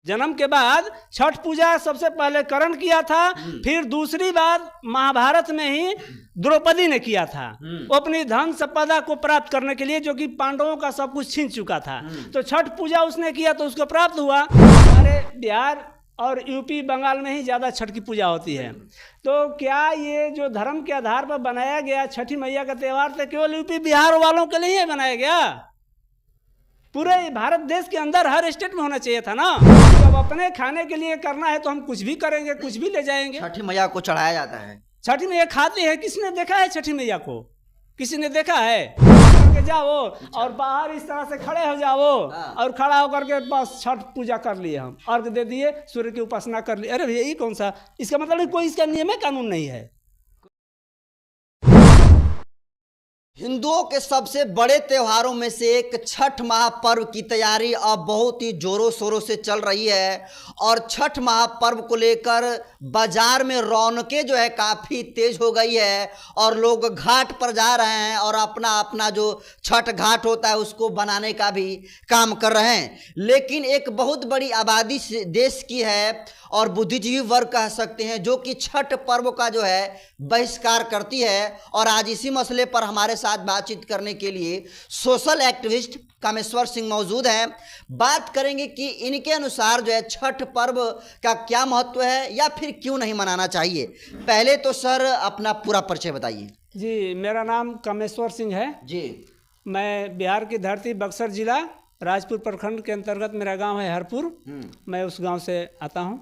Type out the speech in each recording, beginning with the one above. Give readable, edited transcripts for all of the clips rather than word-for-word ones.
जन्म के बाद छठ पूजा सबसे पहले कर्ण किया था, फिर दूसरी बार महाभारत में ही द्रौपदी ने किया था। वो अपनी धन संपदा को प्राप्त करने के लिए, जो कि पांडवों का सब कुछ छीन चुका था। तो छठ पूजा उसने किया तो उसको प्राप्त हुआ। हमारे बिहार और यूपी बंगाल में ही ज़्यादा छठ की पूजा होती है। तो क्या ये जो धर्म के आधार पर बनाया गया छठी मैया का त्यौहार था केवल यूपी बिहार वालों के लिए ही बनाया गया? पूरे भारत देश के अंदर हर स्टेट में होना चाहिए था ना। जब अपने खाने के लिए करना है तो हम कुछ भी करेंगे, कुछ भी ले जाएंगे। छठी मैया को चढ़ाया जाता है। छठी मैया खाती है, किसने देखा है छठी मैया को? किसी ने देखा है? करके जाओ और बाहर इस तरह से खड़े हो जाओ और खड़ा होकर के बस छठ पूजा कर लिए, हम अर्घ दे दिए, सूर्य की उपासना कर ली। अरे भैया ये कौन सा, इसका मतलब कोई इसका नियम है, कानून नहीं है। हिंदुओं के सबसे बड़े त्योहारों में से एक छठ महापर्व की तैयारी अब बहुत ही जोरों शोरों से चल रही है और छठ महापर्व को लेकर बाजार में रौनकें जो है काफ़ी तेज हो गई है और लोग घाट पर जा रहे हैं और अपना अपना जो छठ घाट होता है उसको बनाने का भी काम कर रहे हैं। लेकिन एक बहुत बड़ी आबादी देश की है और बुद्धिजीवी वर्ग कह सकते हैं जो कि छठ पर्व का जो है बहिष्कार करती है। और आज इसी मसले पर हमारे साथ बातचीत करने के लिए सोशल एक्टिविस्ट कामेश्वर सिंह मौजूद हैं। बात करेंगे कि इनके अनुसार जो है छठ पर्व का क्या महत्व है या फिर क्यों नहीं मनाना चाहिए। पहले तो सर अपना पूरा परिचय बताइए। जी, मेरा नाम कामेश्वर सिंह है जी। मैं बिहार की धरती बक्सर जिला राजपुर प्रखंड के अंतर्गत मेरा गांव है हरपुर। मैं उस गांव से आता हूं।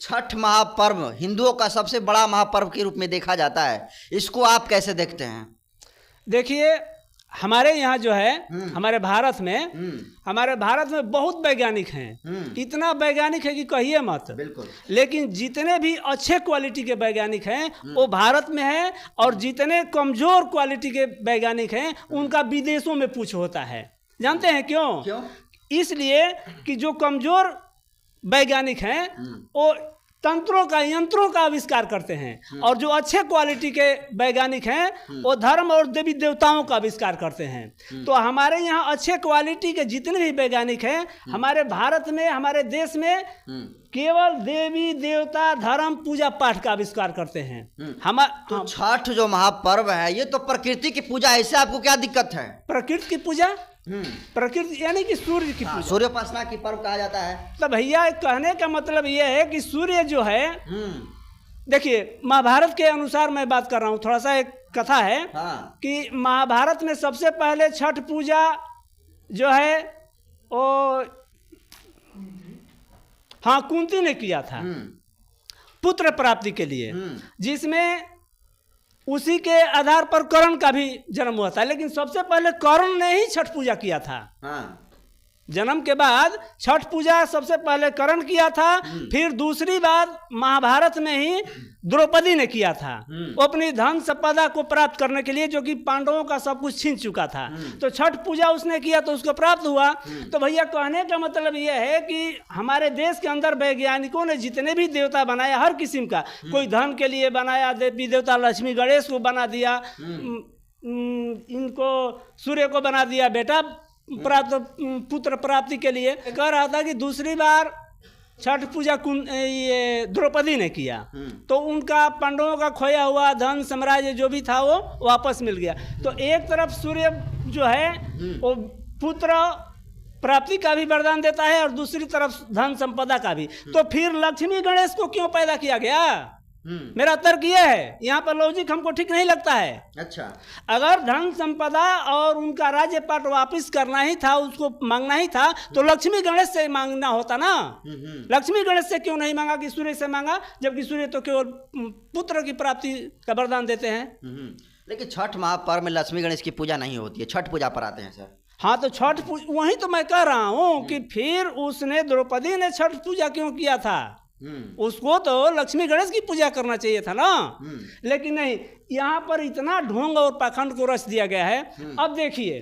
छठ महापर्व हिंदुओं का सबसे बड़ा महापर्व के रूप में देखा जाता है, इसको आप कैसे देखते हैं? देखिए, हमारे यहाँ जो है हमारे भारत में बहुत वैज्ञानिक हैं। इतना वैज्ञानिक है कि कहिए मत। बिल्कुल। लेकिन जितने भी अच्छे क्वालिटी के वैज्ञानिक हैं वो भारत में हैं और जितने कमजोर क्वालिटी के वैज्ञानिक हैं उनका विदेशों में पूछ होता है। जानते हैं क्यों? इसलिए कि जो कमजोर वैज्ञानिक हैं वो तंत्रों का, यंत्रों का आविष्कार करते हैं और जो अच्छे क्वालिटी के वैज्ञानिक हैं वो धर्म और देवी देवताओं का आविष्कार करते हैं। तो हमारे यहाँ अच्छे क्वालिटी के जितने भी वैज्ञानिक हैं हमारे भारत में, हमारे देश में केवल देवी देवता धर्म पूजा पाठ का आविष्कार करते हैं। तो छठ जो महापर्व है ये तो प्रकृति की पूजा है, इससे आपको क्या दिक्कत है? प्रकृति की पूजा, प्रकृति यानी कि सूर्य की पूजा, सूर्योपासना की पर्व कहा जाता है। तो भैया कहने का मतलब यह है कि सूर्य जो है, देखिए महाभारत के अनुसार मैं बात कर रहा हूँ, थोड़ा सा एक कथा है कि महाभारत में सबसे पहले छठ पूजा जो है वो कुंती ने किया था पुत्र प्राप्ति के लिए, जिसमें उसी के आधार पर कर्ण का भी जन्म हुआ था। लेकिन सबसे पहले कर्ण ने ही छठ पूजा किया था। जन्म के बाद छठ पूजा सबसे पहले कर्ण किया था, फिर दूसरी बार महाभारत में ही द्रौपदी ने किया था। वो अपनी धन संपदा को प्राप्त करने के लिए, जो कि पांडवों का सब कुछ छीन चुका था। तो छठ पूजा उसने किया तो उसको प्राप्त हुआ। तो भैया कहने का मतलब यह है कि हमारे देश के अंदर वैज्ञानिकों ने जितने भी देवता बनाया, हर किस्म का, कोई धन के लिए बनाया, देवी देवता लक्ष्मी गणेश को बना दिया, इनको सूर्य को बना दिया बेटा पुत्र प्राप्ति के लिए। कह रहा था कि दूसरी बार छठ पूजा ये द्रौपदी ने किया तो उनका पांडवों का खोया हुआ धन साम्राज्य जो भी था वो वापस मिल गया। तो एक तरफ सूर्य जो है वो पुत्र प्राप्ति का भी वरदान देता है और दूसरी तरफ धन संपदा का भी। तो फिर लक्ष्मी गणेश को क्यों पैदा किया गया? मेरा तर्क यह है, यहाँ पर लॉजिक हमको ठीक नहीं लगता है। अच्छा, अगर धन संपदा और उनका राज्य पाट वापस करना ही था, उसको मांगना ही था, तो लक्ष्मी गणेश से मांगना होता ना। लक्ष्मी गणेश से क्यों नहीं मांगा कि सूर्य से मांगा, जबकि सूर्य तो केवल पुत्र की प्राप्ति का वरदान देते हैं। लेकिन छठ महापर्व में लक्ष्मी गणेश की पूजा नहीं होती है, छठ पूजा पर आते हैं सर। हाँ, तो छठ वही तो मैं कह रहा हूँ कि फिर उसने द्रौपदी ने छठ पूजा क्यों किया था? उसको तो लक्ष्मी गणेश की पूजा करना चाहिए था ना। लेकिन नहीं, यहाँ पर इतना ढोंग और पाखंड को रच दिया गया है। अब देखिए,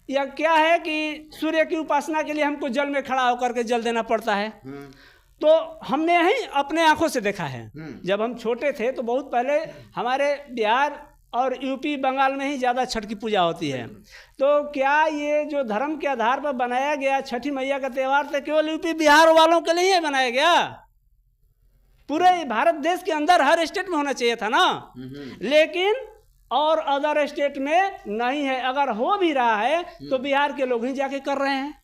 यह क्या है कि सूर्य की उपासना के लिए हमको जल में खड़ा होकर के जल देना पड़ता है। तो हमने यही अपने आंखों से देखा है। जब हम छोटे थे तो बहुत पहले हमारे बिहार और यूपी बंगाल में ही ज़्यादा छठ की पूजा होती है। तो क्या ये जो धर्म के आधार पर बनाया गया छठी मैया का त्यौहार तो केवल यूपी बिहार वालों के लिए ही बनाया गया? पूरे भारत देश के अंदर हर स्टेट में होना चाहिए था ना, लेकिन और अदर स्टेट में नहीं है। अगर हो भी रहा है तो बिहार के लोग ही जाके कर रहे हैं।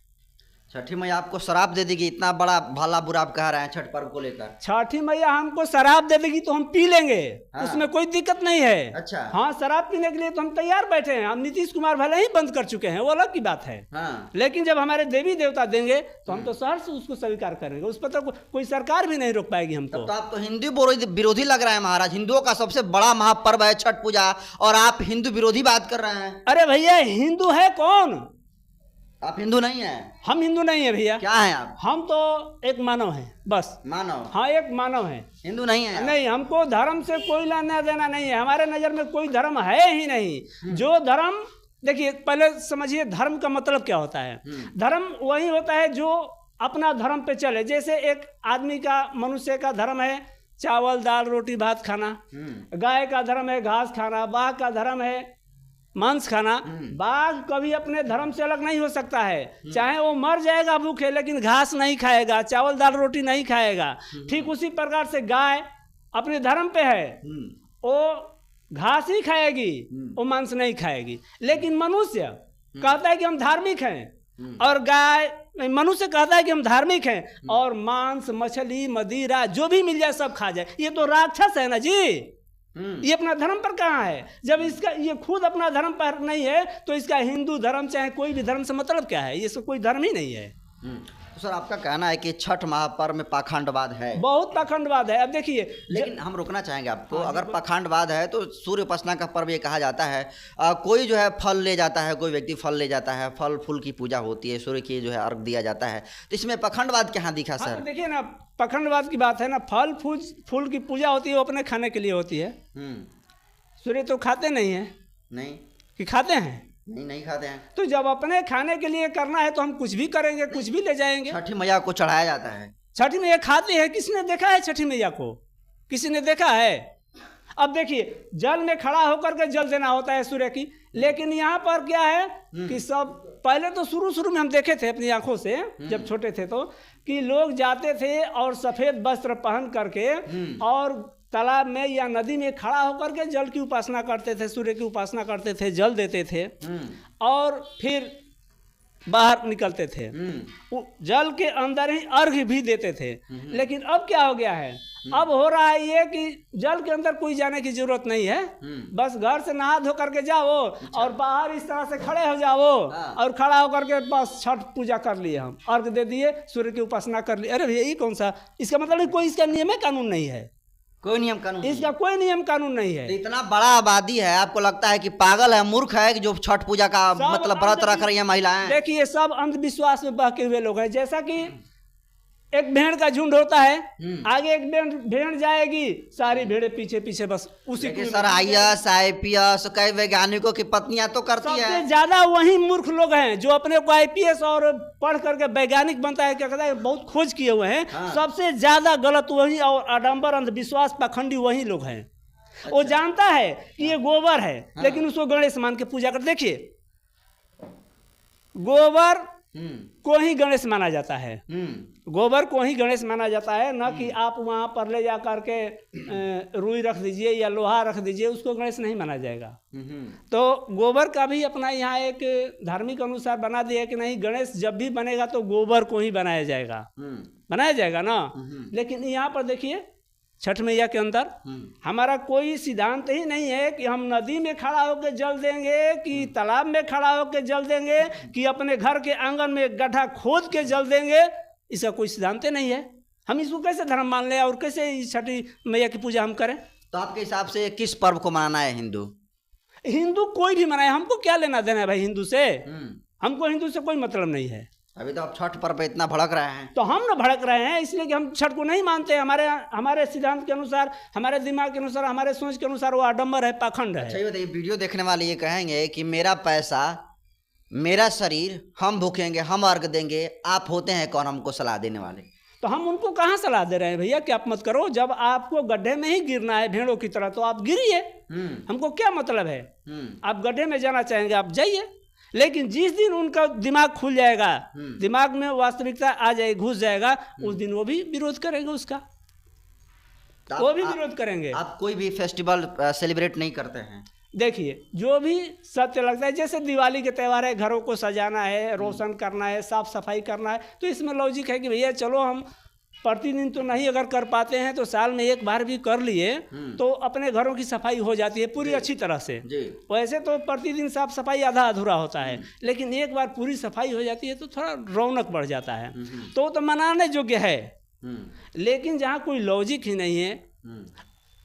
छठी मैया आपको शराब दे देगी, इतना बड़ा भला बुरा आप कह रहे हैं छठ पर्व को लेकर। छठी मैया हमको शराब दे देगी तो हम पी लेंगे, हाँ। उसमें कोई दिक्कत नहीं है। अच्छा। हाँ, शराब पीने के लिए तो हम तैयार बैठे हैं। हम नीतीश कुमार भले ही बंद कर चुके हैं, वो अलग की बात है। हाँ। लेकिन जब हमारे देवी देवता देंगे तो हम तो शहर से उसको स्वीकार करेंगे, उस पर तो कोई सरकार भी नहीं रोक पाएगी हमको। तो आप तो हिंदू विरोधी लग रहा है महाराज। हिंदुओं का सबसे बड़ा महापर्व है छठ पूजा और आप हिंदू विरोधी बात कर रहे हैं। अरे भैया, हिंदू है कौन? आप हिंदू नहीं हैं। हम हिंदू नहीं है भैया। क्या हैं आप? हम तो एक मानव हैं, बस। मानव? हाँ, एक मानव है, हिंदू नहीं है। नहीं, हमको धर्म से कोई लेना देना नहीं है। हमारे नज़र में कोई धर्म है ही नहीं। जो धर्म, देखिए पहले समझिए धर्म का मतलब क्या होता है। धर्म वही होता है जो अपना धर्म पे चले। जैसे एक आदमी का, मनुष्य का धर्म है चावल दाल रोटी भात खाना, गाय का धर्म है घास खाना, बाघ का धर्म है मांस खाना। बाघ कभी अपने धर्म से अलग नहीं हो सकता है, चाहे वो मर जाएगा भूखे लेकिन घास नहीं खाएगा, चावल दाल रोटी नहीं खाएगा। ठीक उसी प्रकार से गाय अपने धर्म पे है, वो घास ही खाएगी, वो मांस नहीं खाएगी। लेकिन मनुष्य कहता है कि हम धार्मिक हैं, और गाय, मनुष्य कहता है कि हम धार्मिक हैं और मांस मछली मदिरा जो भी मिल जाए सब खा जाए। ये तो राक्षस है ना जी। ये अपना धर्म पर कहाँ है? जब इसका ये खुद अपना धर्म पर नहीं है तो इसका हिंदू धर्म चाहे कोई भी धर्म से मतलब क्या है? ये सब कोई धर्म ही नहीं है। तो सर आपका कहना है कि छठ महापर्व में पाखंडवाद है? बहुत पाखंडवाद है। अब देखिए, लेकिन हम रोकना चाहेंगे आपको। अगर पाखंडवाद है तो सूर्य उपासना का पर्व ये कहा जाता है, कोई जो है फल ले जाता है, कोई व्यक्ति फल ले जाता है, फल फूल की पूजा होती है, सूर्य की जो है अर्घ दिया जाता है, तो इसमें पाखंडवाद कहाँ दिखा सर? देखिए ना, पाखंडवाद की बात है ना, फल फूल की पूजा होती है, वो अपने खाने के लिए होती है। सूर्य तो खाते नहीं है। नहीं कि खाते हैं? नहीं खाते हैं। तो जब अपने खाने के लिए करना है तो हम कुछ भी करेंगे, कुछ भी ले जाएंगे। छठी मैया को चढ़ाया जाता है। छठी मैया खाते हैं? किसने देखा है छठी मैया को? किसी ने देखा है? अब देखिए, जल में खड़ा होकर के जल देना होता है सूर्य की, लेकिन यहाँ पर क्या है कि सब पहले तो शुरू में हम देखे थे अपनी आंखों से, जब छोटे थे तो, कि लोग जाते थे और सफेद वस्त्र पहन करके और तालाब में या नदी में खड़ा होकर के जल की उपासना करते थे, सूर्य की उपासना करते थे, जल देते थे और फिर बाहर निकलते थे। जल के अंदर ही अर्घ्य भी देते थे। लेकिन अब क्या हो गया है? अब हो रहा है ये कि जल के अंदर कोई जाने की जरूरत नहीं है, बस घर से नहा धो करके जाओ और बाहर इस तरह से खड़े हो जाओ और खड़ा होकर के बस छठ पूजा कर लिए, हम अर्घ दे दिए, सूर्य की उपासना कर ली। अरे भैया, ये कौन सा? इसका मतलब कोई इसका नियम कानून नहीं है। कोई नियम कानून? इसका कोई नियम कानून नहीं है। तो इतना बड़ा आबादी है, आपको लगता है कि पागल है, मूर्ख है कि जो छठ पूजा का मतलब व्रत रख रही है महिलाएं? देखिए, सब अंधविश्वास में बहके हुए लोग हैं। जैसा कि एक भेड़ का झुंड होता है, आगे एक भेड़ जाएगी, सारी भेड़ें पीछे पीछे बस उसी को। सर IAS IPS कई वैज्ञानिकों की पत्नियां तो करती है। सबसे ज्यादा वही मूर्ख लोग हैं जो अपने को IPS और पढ़ करके वैज्ञानिक बनता है, क्या कहता है, बहुत खोज किए हुए हैं। सबसे ज्यादा गलत वही और आडंबर अंधविश्वास पाखंडी वही लोग हैं। वो जानता है कि ये गोबर है, लेकिन उसको गणेश मान के पूजा कर। देखिए, गोबर को ही गणेश माना जाता है, गोबर को ही गणेश माना जाता है, न कि आप वहाँ पर ले जा करके रुई रख दीजिए या लोहा रख दीजिए, उसको गणेश नहीं माना जाएगा। तो गोबर का भी अपना यहाँ एक धार्मिक अनुसार बना दिया कि नहीं, गणेश जब भी बनेगा तो गोबर को ही बनाया जाएगा ना। लेकिन यहाँ पर देखिए, छठ मैया के अंदर हमारा कोई सिद्धांत ही नहीं है कि हम नदी में खड़ा होकर जल देंगे, कि तालाब में खड़ा होकर जल देंगे, कि अपने घर के आंगन में गड्ढा खोद के जल देंगे। इसका कोई सिद्धांत नहीं है। हम इसको कैसे धर्म मान लें और कैसे इस छठी मैया की पूजा हम करें? तो आपके हिसाब से किस पर्व को मनाना है? हिंदू कोई भी मनाए, हमको क्या लेना देना है भाई हिंदू से? हमको हिंदू से कोई मतलब नहीं है। अभी तो आप छठ पर्व पे इतना भड़क रहे हैं। तो हम ना भड़क रहे हैं इसलिए कि हम छठ को नहीं मानते। हमारे सिद्धांत के अनुसार, हमारे दिमाग के अनुसार, हमारे सोच के अनुसार वो आडंबर है, पाखंड है। अच्छा, ये बताइए, वीडियो देखने वाले ये कहेंगे कि मेरा पैसा, मेरा शरीर, हम भूखेंगे, हम अर्घ देंगे, आप होते हैं कौन हमको सलाह देने वाले? तो हम उनको कहाँ सलाह दे रहे हैं भैया कि आप मत करो। जब आपको गड्ढे में ही गिरना है भेड़ों की तरह तो आप गिरिए, हमको क्या मतलब है। आप गड्ढे में जाना चाहेंगे आप जाइए, लेकिन जिस दिन उनका दिमाग खुल जाएगा, दिमाग में वास्तविकता आ जाएगी, घुस जाएगा, उस दिन वो भी विरोध करेंगे उसका, वो भी विरोध करेंगे। आप कोई भी फेस्टिवल सेलिब्रेट नहीं करते हैं? देखिए, जो भी सत्य लगता है, जैसे दिवाली के त्यौहार है, घरों को सजाना है, रोशन करना है, साफ सफाई करना है, तो इसमें लॉजिक है कि भैया चलो हम प्रतिदिन तो नहीं अगर कर पाते हैं तो साल में एक बार भी कर लिए तो अपने घरों की सफाई हो जाती है पूरी अच्छी तरह से। वैसे तो प्रतिदिन साफ सफाई आधा अधूरा होता है, लेकिन एक बार पूरी सफाई हो जाती है तो थोड़ा रौनक बढ़ जाता है, तो मनाने योग्य है। लेकिन जहाँ कोई लॉजिक ही नहीं है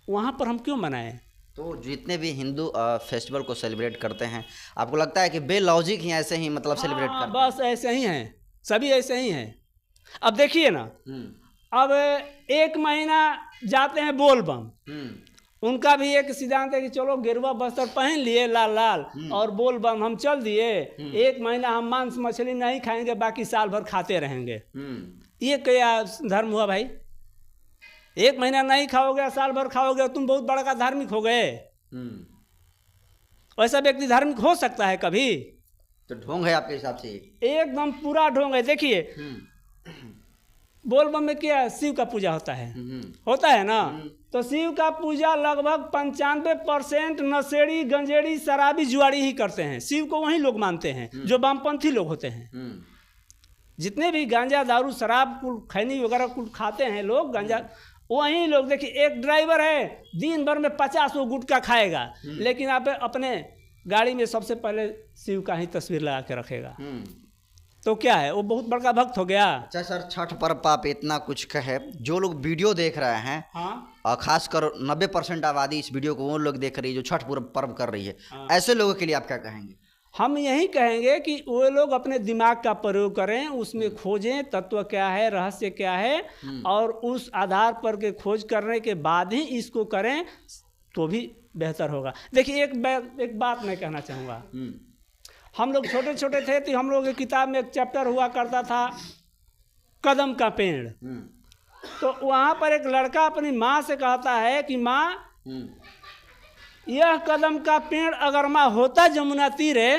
वहाँ पर हम क्यों मनाएं। तो जितने भी हिंदू फेस्टिवल को सेलिब्रेट करते हैं, आपको लगता है कि बेलॉजिक ही ऐसे ही मतलब सेलिब्रेट करते हैं? बस ऐसे ही हैं, सभी ऐसे ही हैं। अब देखिए ना, अब 1 महीना जाते हैं बोल बम, उनका भी एक सिद्धांत है कि चलो गेरुआ वस्त्र पहन लिए लाल लाल और बोल बम हम चल दिए, 1 महीना हम मांस मछली नहीं खाएंगे, बाकी साल भर खाते रहेंगे। ये क्या धर्म हुआ भाई? 1 महीना नहीं खाओगे, साल भर खाओगे, तुम बहुत बड़ा का धार्मिक हो गए। वैसा व्यक्ति धार्मिक हो सकता है कभी? तो ढोंग है आपके हिसाब से? एकदम पूरा ढोंग है। देखिए बोल बम में क्या शिव का पूजा होता है, होता है ना, तो शिव का पूजा लगभग 95% नशेड़ी गंजेड़ी शराबी जुआड़ी ही करते हैं। शिव को वही लोग मानते हैं जो वामपंथी लोग होते हैं। जितने भी गांजा दारू शराब कुल खैनी वगैरह कुल खाते हैं लोग, गांजा वही लोग। देखिए, एक ड्राइवर है दिन भर में 50 गुटखा खाएगा, लेकिन आप अपने गाड़ी में सबसे पहले शिव का ही तस्वीर लगा के रखेगा, तो क्या है, वो बहुत बड़ा भक्त हो गया। अच्छा सर, छठ पर्व पाप इतना कुछ कहे, जो लोग वीडियो देख रहे हैं, हाँ, खासकर 90% आबादी इस वीडियो को वो लोग देख रही है जो छठ पर्व कर रही है, हाँ, ऐसे लोगों के लिए आप क्या कहेंगे? हम यही कहेंगे कि वो लोग अपने दिमाग का प्रयोग करें, उसमें खोजें तत्व क्या है, रहस्य क्या है, और उस आधार पर के खोज करने के बाद ही इसको करें तो भी बेहतर होगा। देखिए, एक बात मैं कहना चाहूँगा। हम लोग छोटे छोटे थे तो हम लोग की किताब में एक चैप्टर हुआ करता था कदम का पेड़, तो वहाँ पर एक लड़का अपनी माँ से कहता है कि माँ, यह कदम का पेड़ अगर माँ होता जमुना तीरे,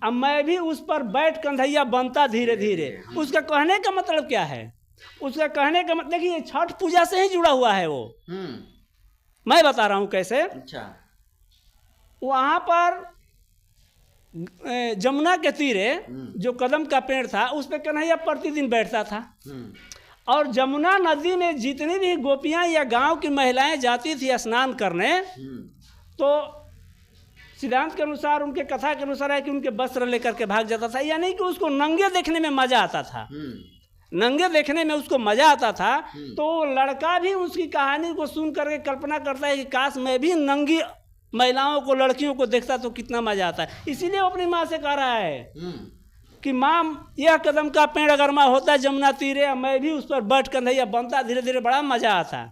अब मैं भी उस पर बैठ कंधैया बनता धीरे धीरे। उसका कहने का मतलब क्या है? उसका कहने का मतलब, देखिए, छठ पूजा से ही जुड़ा हुआ है वो। मैं बता रहा हूँ कैसे। अच्छा, वहाँ पर जमुना के तीरे जो कदम का पेड़ था उस पर कन्हैया प्रतिदिन बैठता था, और जमुना नदी में जितनी भी गोपियाँ या गांव की महिलाएं जाती थी स्नान करने, तो सिद्धांत के अनुसार, उनके कथा के अनुसार है कि उनके वस्त्र लेकर के भाग जाता था, यानी कि उसको नंगे देखने में मजा आता था, नंगे देखने में उसको मजा आता था। तो लड़का भी उसकी कहानी को सुन करके कल्पना करता है कि काश मैं भी नंगी महिलाओं को, लड़कियों को देखता तो कितना मजा आता है। इसीलिए वो अपनी माँ से कह रहा है कि माँ, यह कदम का पेड़ अगर माँ होता जमुना तीरे, मैं भी उस पर बैठ कन्हैया बनता धीरे धीरे, बड़ा मजा आता।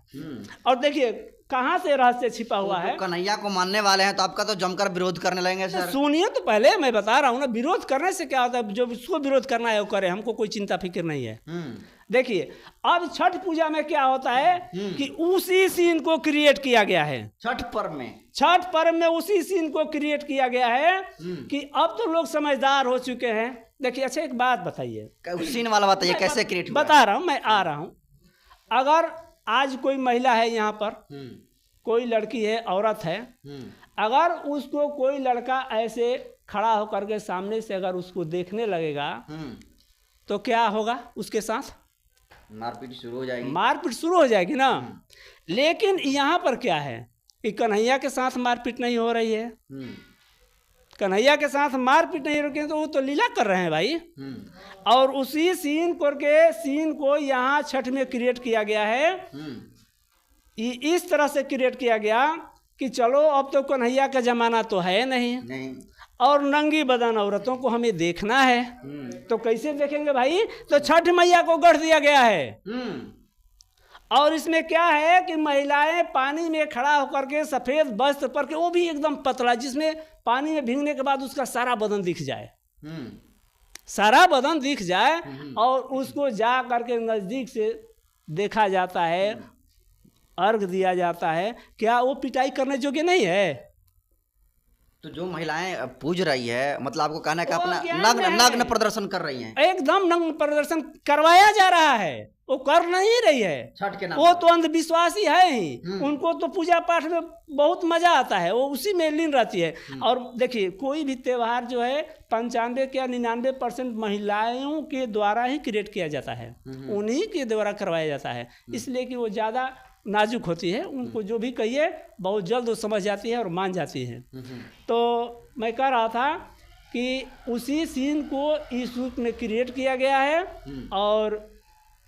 और देखिए कहाँ से रहस्य छिपा हुआ है। कन्हैया को मानने वाले हैं तो आपका तो जमकर विरोध करने लगेंगे सर। सुनिए तो पहले, मैं बता रहा हूँ ना, विरोध करने से क्या होता है, जो उसको विरोध करना है वो करे, हमको कोई चिंता फिक्र नहीं है। देखिए, अब छठ पूजा में क्या होता है कि उसी सीन को क्रिएट किया गया है। छठ पर्व में उसी सीन को क्रिएट किया गया है कि अब तो लोग समझदार हो चुके हैं। देखिए, अच्छा एक बात बताइए, सीन वाला बताइए, कैसे क्रिएट हुआ? बता रहा हूँ, मैं आ रहा हूँ। अगर आज कोई महिला है यहाँ पर, कोई लड़की है, औरत है, अगर उसको कोई लड़का ऐसे खड़ा होकर के सामने से अगर उसको देखने लगेगा तो क्या होगा उसके साथ? मारपीट शुरू हो जाएगी। मारपीट शुरू हो जाएगी ना। लेकिन यहाँ पर क्या है कि कन्हैया के साथ मारपीट नहीं हो रही है। कन्हैया के साथ मारपीट नहीं हो रही है, तो वो तो लीला कर रहे हैं भाई। और उसी सीन को यहाँ छठ में क्रिएट किया गया है। इस तरह से क्रिएट किया गया कि चलो अब तो कन्हैया का जमाना तो है नहीं, और नंगी बदन औरतों को हमें देखना है, तो कैसे देखेंगे भाई? तो छठ मैया को गढ़ दिया गया है। और इसमें क्या है कि महिलाएं पानी में खड़ा होकर के सफेद वस्त्र पर के, वो भी एकदम पतला, जिसमें पानी में भीगने के बाद उसका सारा बदन दिख जाए, सारा बदन दिख जाए, और उसको जा करके नजदीक से देखा जाता है, अर्घ दिया जाता है, क्या वो पिटाई करने योग्य नहीं है? तो जो महिलाएं पूज रही है, मतलब आपको कहना है कि वो अपना अज्ञान नग्न में है। नग्न प्रदर्शन कर रही हैं एकदम नग्न प्रदर्शन करवाया जा रहा है, वो कर नहीं रही है। छठ के नाम वो पर। तो अंधविश्वासी है ही, उनको तो पूजा पाठ में बहुत मजा आता है, वो उसी में लीन रहती है। और देखिए, कोई भी त्योहार जो है 95 या 99% महिलाओं के द्वारा ही क्रिएट किया जाता है, उन्हीं के द्वारा करवाया जाता है, इसलिए कि वो ज़्यादा नाजुक होती है, उनको जो भी कहिए बहुत जल्द वो समझ जाती है और मान जाती है। तो मैं कह रहा था कि उसी सीन को इस रूप में क्रिएट किया गया है और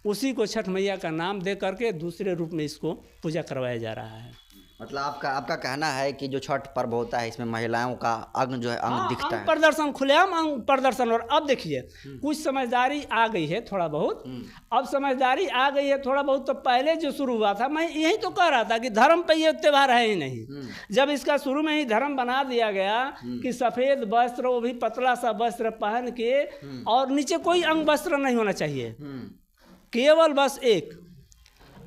उसी को छठ मैया का नाम दे करके दूसरे रूप में इसको पूजा करवाया जा रहा है। मतलब आपका कहना है कि जो छठ पर्व होता है इसमें महिलाओं का अंग जो है अंग दिखता अंग है। प्रदर्शन, खुलेआम अंग प्रदर्शन। और अब देखिए, कुछ समझदारी आ गई है थोड़ा बहुत, अब समझदारी आ गई है थोड़ा बहुत। तो पहले जो शुरू हुआ था, मैं यही तो कह रहा था कि धर्म पे ये त्योहार है ही नहीं। जब इसका शुरू में ही धर्म बना दिया गया कि सफेद वस्त्र, वो भी पतला सा वस्त्र पहन के, और नीचे कोई अंग वस्त्र नहीं होना चाहिए, केवल बस एक,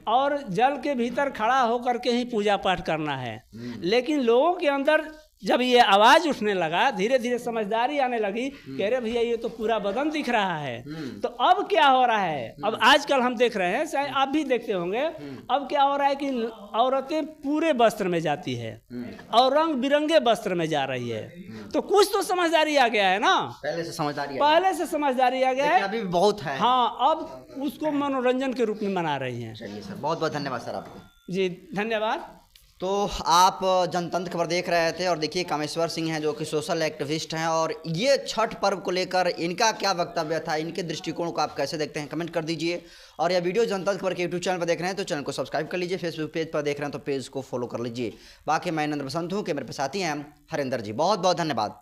और जल के भीतर खड़ा होकर के ही पूजा पाठ करना है। लेकिन लोगों के अंदर जब ये आवाज उठने लगा, धीरे धीरे समझदारी आने लगी, कह रहे भैया ये तो पूरा बदन दिख रहा है। तो अब क्या हो रहा है, अब आजकल हम देख रहे हैं, शायद आप भी देखते होंगे, अब क्या हो रहा है कि औरतें पूरे वस्त्र में जाती है और रंग बिरंगे वस्त्र में जा रही है। तो कुछ तो समझदारी आ गया है ना, पहले से समझदारी पहले से समझदारी आ गया है, अभी भी बहुत है। हाँ, अब उसको मनोरंजन के रूप में मना रही हैं। चलिए सर, बहुत बहुत धन्यवाद सर आपको। जी धन्यवाद। तो आप जनतंत्र खबर देख रहे थे और देखिए कामेश्वर सिंह हैं जो कि सोशल एक्टिविस्ट हैं, और ये छठ पर्व को लेकर इनका क्या वक्तव्य था, इनके दृष्टिकोण को आप कैसे देखते हैं, कमेंट कर दीजिए। और यह वीडियो जनतंत्र खबर के यूट्यूब चैनल पर देख रहे हैं तो चैनल को सब्सक्राइब कर लीजिए, फेसबुक पेज पर देख रहे हैं तो पेज को फॉलो कर लीजिए। बाकी मैं नंदन बसंत हूँ, कैमरे पर साथी हैं हरिंदर जी। बहुत बहुत धन्यवाद।